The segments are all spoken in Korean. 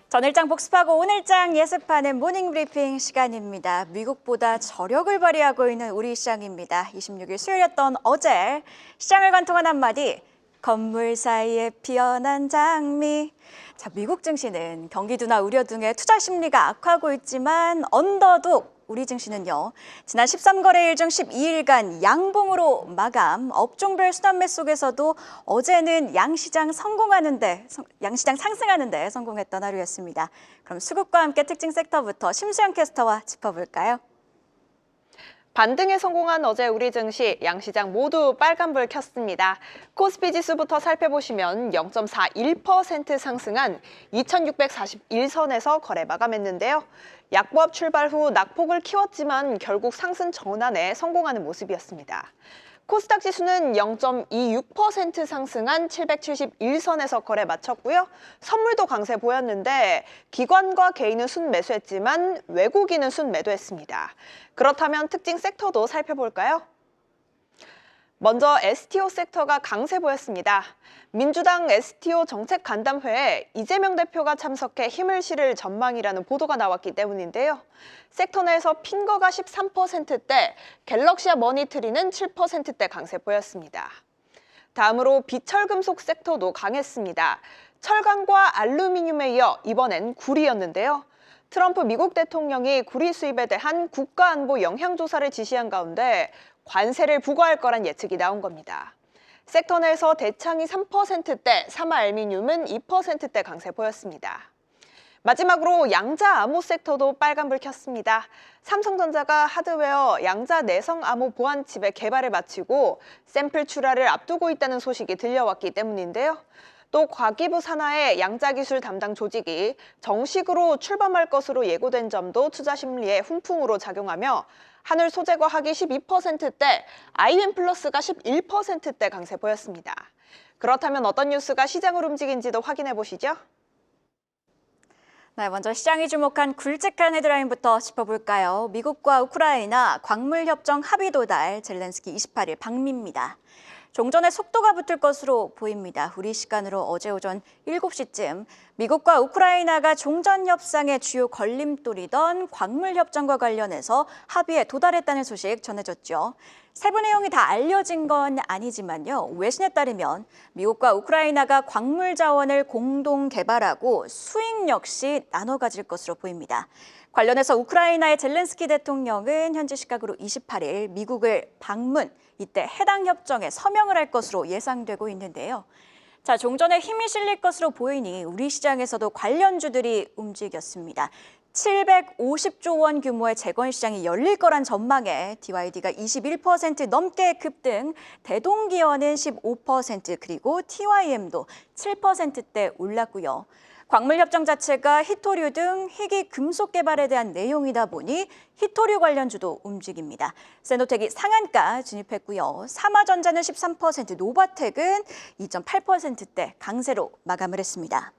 전일장 복습하고 오늘장 예습하는 모닝 브리핑 시간입니다. 미국보다 저력을 발휘하고 있는 우리 시장입니다. 26일 수요일이었던 어제 시장을 관통한 한마디, 건물 사이에 피어난 장미. 자, 미국 증시는 경기 둔화 우려 등의 투자 심리가 악화하고 있지만 언더독 우리 증시는요, 지난 13거래일 중 12일간 양봉으로 마감, 업종별 순환매 속에서도 어제는 양시장 상승하는 데 성공했던 하루였습니다. 그럼 수급과 함께 특징 섹터부터 심수영 캐스터와 짚어볼까요? 반등에 성공한 어제 우리 증시, 양시장 모두 빨간불 켰습니다. 코스피 지수부터 살펴보시면 0.41% 상승한 2641선에서 거래 마감했는데요. 약보합 출발 후 낙폭을 키웠지만 결국 상승 전환에 성공하는 모습이었습니다. 코스닥 지수는 0.26% 상승한 771선에서 거래 마쳤고요. 선물도 강세 보였는데 기관과 개인은 순매수했지만 외국인은 순매도했습니다. 그렇다면 특징 섹터도 살펴볼까요? 먼저 STO 섹터가 강세 보였습니다. 민주당 STO 정책간담회에 이재명 대표가 참석해 힘을 실을 전망이라는 보도가 나왔기 때문인데요. 섹터 내에서 핀거가 13%대, 갤럭시와 머니트리는 7%대 강세 보였습니다. 다음으로 비철금속 섹터도 강했습니다. 철강과 알루미늄에 이어 이번엔 구리였는데요. 트럼프 미국 대통령이 구리 수입에 대한 국가안보 영향조사를 지시한 가운데 관세를 부과할 거란 예측이 나온 겁니다. 섹터 내에서 대창이 3%대, 사마알미늄은 2%대 강세 보였습니다. 마지막으로 양자 암호 섹터도 빨간불 켰습니다. 삼성전자가 하드웨어 양자 내성 암호 보안칩의 개발을 마치고 샘플 출하를 앞두고 있다는 소식이 들려왔기 때문인데요. 또 과기부 산하의 양자기술 담당 조직이 정식으로 출범할 것으로 예고된 점도 투자 심리에 훈풍으로 작용하며 하늘 소재과학이 12%대, IM+가 11%대 강세 보였습니다. 그렇다면 어떤 뉴스가 시장을 움직인지도 확인해 보시죠. 네, 먼저 시장이 주목한 굵직한 헤드라인부터 짚어볼까요? 미국과 우크라이나 광물협정 합의 도달, 젤렌스키 28일 방미입니다. 종전에 속도가 붙을 것으로 보입니다. 우리 시간으로 어제 오전 7시쯤 미국과 우크라이나가 종전 협상의 주요 걸림돌이던 광물 협정과 관련해서 합의에 도달했다는 소식 전해졌죠. 세부 내용이 다 알려진 건 아니지만요. 외신에 따르면 미국과 우크라이나가 광물 자원을 공동 개발하고 수익 역시 나눠 가질 것으로 보입니다. 관련해서 우크라이나의 젤렌스키 대통령은 현지 시각으로 28일 미국을 방문, 이때 해당 협정에 서명을 할 것으로 예상되고 있는데요. 자, 종전에 힘이 실릴 것으로 보이니 우리 시장에서도 관련주들이 움직였습니다. 750조 원 규모의 채권 시장이 열릴 거란 전망에 DYD가 21% 넘게 급등, 대동기어는 15% 그리고 TYM도 7%대 올랐고요. 광물협정 자체가 히토류 등 희귀 금속 개발에 대한 내용이다 보니 히토류 관련주도 움직입니다. 세노텍이 상한가 진입했고요. 사마전자는 13%, 노바텍은 2.8%대 강세로 마감을 했습니다.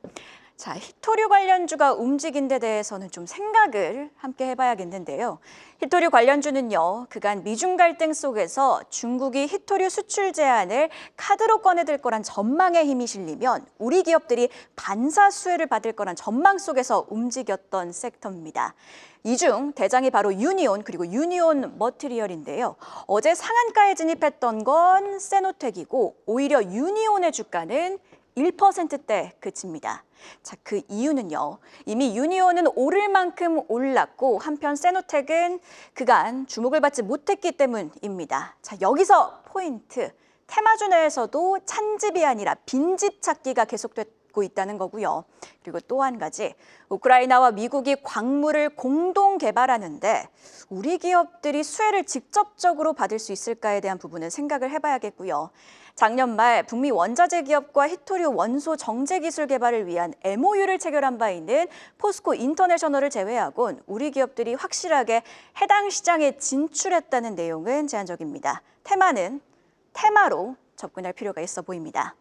자, 히토류 관련주가 움직인 데 대해서는 좀 생각을 함께 해봐야겠는데요. 히토류 관련주는요, 그간 미중 갈등 속에서 중국이 히토류 수출 제한을 카드로 꺼내들 거란 전망에 힘이 실리면 우리 기업들이 반사 수혜를 받을 거란 전망 속에서 움직였던 섹터입니다. 이 중 대장이 바로 유니온 그리고 유니온 머티리얼인데요. 어제 상한가에 진입했던 건 세노텍이고 오히려 유니온의 주가는 1%대 그칩니다. 자, 그 이유는요. 이미 유니온은 오를 만큼 올랐고 한편 세노텍은 그간 주목을 받지 못했기 때문입니다. 자, 여기서 포인트. 테마주 내에서도 찬집이 아니라 빈집 찾기가 계속되고 있다는 거고요. 그리고 또 한 가지, 우크라이나와 미국이 광물을 공동 개발하는데 우리 기업들이 수혜를 직접적으로 받을 수 있을까에 대한 부분은 생각을 해봐야겠고요. 작년 말 북미 원자재 기업과 히토류 원소 정제 기술 개발을 위한 MOU를 체결한 바 있는 포스코 인터내셔널을 제외하곤 우리 기업들이 확실하게 해당 시장에 진출했다는 내용은 제한적입니다. 테마는 테마로 접근할 필요가 있어 보입니다.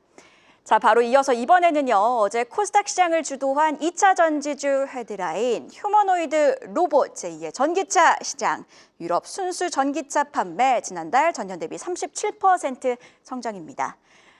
자, 바로 이어서 이번에는요. 어제 코스닥 시장을 주도한 2차 전지주 헤드라인 휴머노이드 로봇 제2의 전기차 시장. 유럽 순수 전기차 판매 지난달 전년 대비 37% 성장입니다.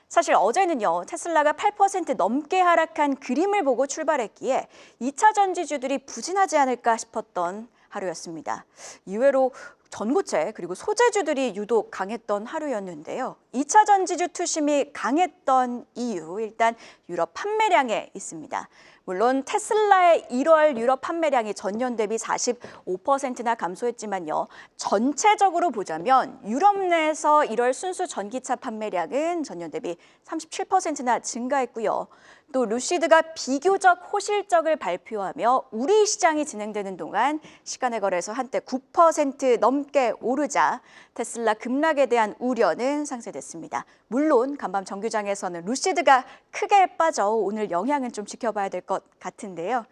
사실 어제는요, 테슬라가 8% 넘게 하락한 그림을 보고 출발했기에 2차 전지주들이 부진하지 않을까 싶었던 하루였습니다. 이외로 전고체 그리고 소재주들이 유독 강했던 하루였는데요. 2차 전지주 투심이 강했던 이유, 일단 유럽 판매량에 있습니다. 물론 테슬라의 1월 유럽 판매량이 전년 대비 45%나 감소했지만요. 전체적으로 보자면 유럽 내에서 1월 순수 전기차 판매량은 전년 대비 37%나 증가했고요. 또 루시드가 비교적 호실적을 발표하며 우리 시장이 진행되는 동안 시간의 거래소 한때 9% 넘게 오르자 테슬라 급락에 대한 우려는 상쇄됐습니다. 물론 간밤 정규장에서는 루시드가 크게 빠져 오늘 영향은 좀 지켜봐야 될 것 같은데요.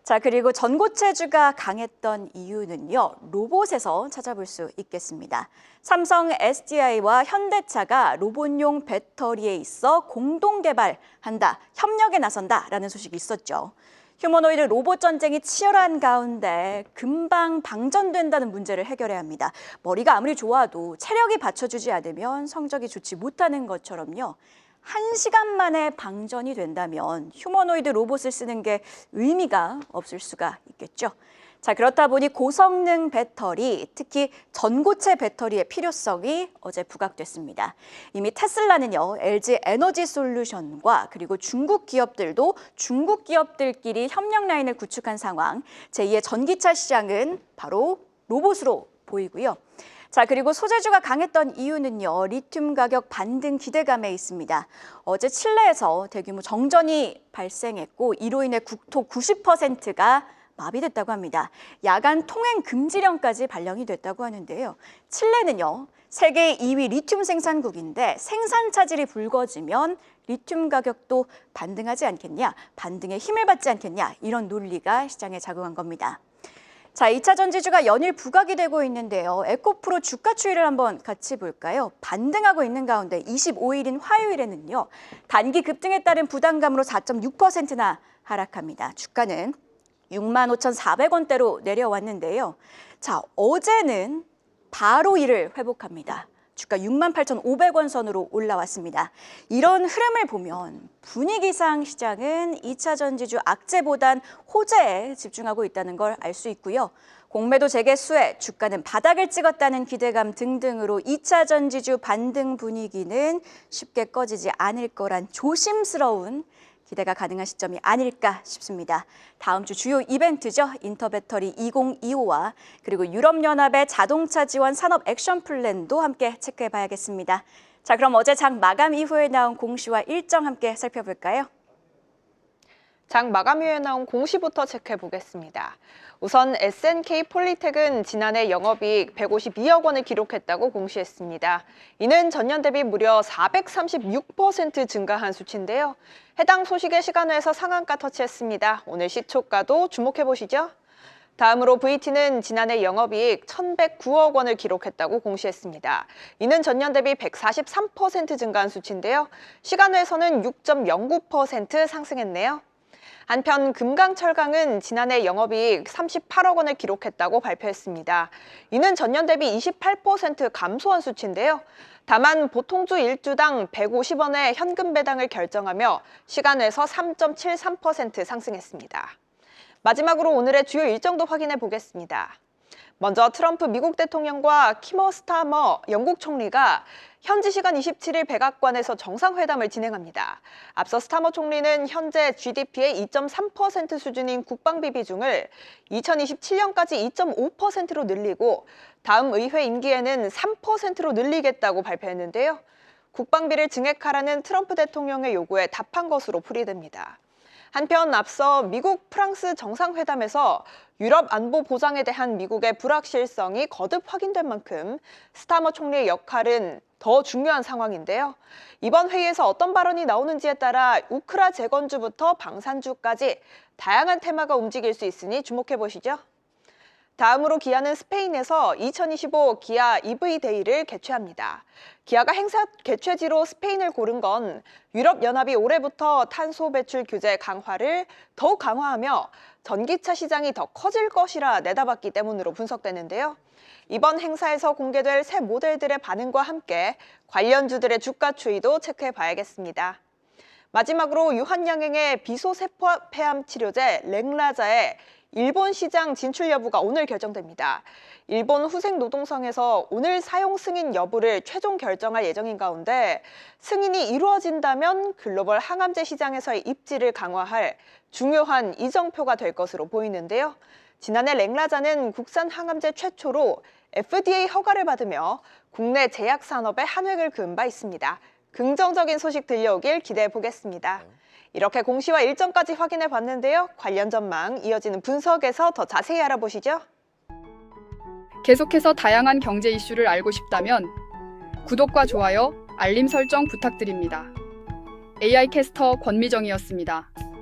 자, 그리고 전고체주가 강했던 이유는요, 로봇에서 찾아볼 수 있겠습니다. 삼성 SDI와 현대차가 로봇용 배터리에 있어 공동 개발한다, 협력에 나선다라는 소식이 있었죠. 휴머노이드 로봇 전쟁이 치열한 가운데 금방 방전된다는 문제를 해결해야 합니다. 머리가 아무리 좋아도 체력이 받쳐주지 않으면 성적이 좋지 못하는 것처럼요. 1시간 만에 방전이 된다면 휴머노이드 로봇을 쓰는 게 의미가 없을 수가 있겠죠. 자, 그렇다 보니 고성능 배터리, 특히 전고체 배터리의 필요성이 어제 부각됐습니다. 이미 테슬라는요, LG 에너지 솔루션과 그리고 중국 기업들도 중국 기업들끼리 협력 라인을 구축한 상황, 제2의 전기차 시장은 바로 로봇으로 보이고요. 자, 그리고 소재주가 강했던 이유는요, 리튬 가격 반등 기대감에 있습니다. 어제 칠레에서 대규모 정전이 발생했고 이로 인해 국토 90%가 마비됐다고 합니다. 야간 통행 금지령까지 발령이 됐다고 하는데요. 칠레는요, 세계 2위 리튬 생산국인데 생산 차질이 불거지면 리튬 가격도 반등하지 않겠냐, 반등에 힘을 받지 않겠냐, 이런 논리가 시장에 작용한 겁니다. 자, 2차 전지주가 연일 부각이 되고 있는데요. 에코프로 주가 추이를 한번 같이 볼까요? 반등하고 있는 가운데 25일인 화요일에는요. 단기 급등에 따른 부담감으로 4.6%나 하락합니다. 주가는 65,400원대로 내려왔는데요. 자, 어제는 바로 이를 회복합니다. 주가 68,500원 선으로 올라왔습니다. 이런 흐름을 보면 분위기상 시장은 2차 전지주 악재보단 호재에 집중하고 있다는 걸 알 수 있고요. 공매도 재개수에 주가는 바닥을 찍었다는 기대감 등등으로 2차 전지주 반등 분위기는 쉽게 꺼지지 않을 거란 조심스러운 기대가 가능한 시점이 아닐까 싶습니다. 다음 주 주요 이벤트죠. 인터배터리 2025와 그리고 유럽연합의 자동차 지원 산업 액션 플랜도 함께 체크해 봐야겠습니다. 자, 그럼 어제 장 마감 이후에 나온 공시와 일정 함께 살펴볼까요? 장 마감 이후에 나온 공시부터 체크해 보겠습니다. 우선 SNK 폴리텍은 지난해 영업이익 152억 원을 기록했다고 공시했습니다. 이는 전년 대비 무려 436% 증가한 수치인데요. 해당 소식의 시간외에서 상한가 터치했습니다. 오늘 시초가도 주목해 보시죠. 다음으로 VT는 지난해 영업이익 1,109억 원을 기록했다고 공시했습니다. 이는 전년 대비 143% 증가한 수치인데요. 시간외에서는 6.09% 상승했네요. 한편 금강철강은 지난해 영업이익 38억 원을 기록했다고 발표했습니다. 이는 전년 대비 28% 감소한 수치인데요. 다만 보통주 1주당 150원의 현금 배당을 결정하며 시간외에서 3.73% 상승했습니다. 마지막으로 오늘의 주요 일정도 확인해 보겠습니다. 먼저 트럼프 미국 대통령과 키머 스타머 영국 총리가 현지 시간 27일 백악관에서 정상회담을 진행합니다. 앞서 스타머 총리는 현재 GDP의 2.3% 수준인 국방비 비중을 2027년까지 2.5%로 늘리고 다음 의회 임기에는 3%로 늘리겠다고 발표했는데요. 국방비를 증액하라는 트럼프 대통령의 요구에 답한 것으로 풀이됩니다. 한편 앞서 미국, 프랑스 정상회담에서 유럽 안보 보장에 대한 미국의 불확실성이 거듭 확인된 만큼 스타머 총리의 역할은 더 중요한 상황인데요. 이번 회의에서 어떤 발언이 나오는지에 따라 우크라 재건주부터 방산주까지 다양한 테마가 움직일 수 있으니 주목해 보시죠. 다음으로 기아는 스페인에서 2025 기아 EV 데이를 개최합니다. 기아가 행사 개최지로 스페인을 고른 건 유럽연합이 올해부터 탄소 배출 규제 강화를 더욱 강화하며 전기차 시장이 더 커질 것이라 내다봤기 때문으로 분석되는데요. 이번 행사에서 공개될 새 모델들의 반응과 함께 관련주들의 주가 추이도 체크해 봐야겠습니다. 마지막으로 유한양행의 비소세포 폐암 치료제 랭라자의 일본 시장 진출 여부가 오늘 결정됩니다. 일본 후생노동성에서 오늘 사용 승인 여부를 최종 결정할 예정인 가운데 승인이 이루어진다면 글로벌 항암제 시장에서의 입지를 강화할 중요한 이정표가 될 것으로 보이는데요. 지난해 랭라자는 국산 항암제 최초로 FDA 허가를 받으며 국내 제약 산업에 한 획을 그은 바 있습니다. 긍정적인 소식 들려오길 기대해 보겠습니다. 이렇게 공시와 일정까지 확인해 봤는데요. 관련 전망 이어지는 분석에서 더 자세히 알아보시죠. 계속해서 다양한 경제 이슈를 알고 싶다면 구독과 좋아요, 알림 설정 부탁드립니다. AI 캐스터 권미정이었습니다.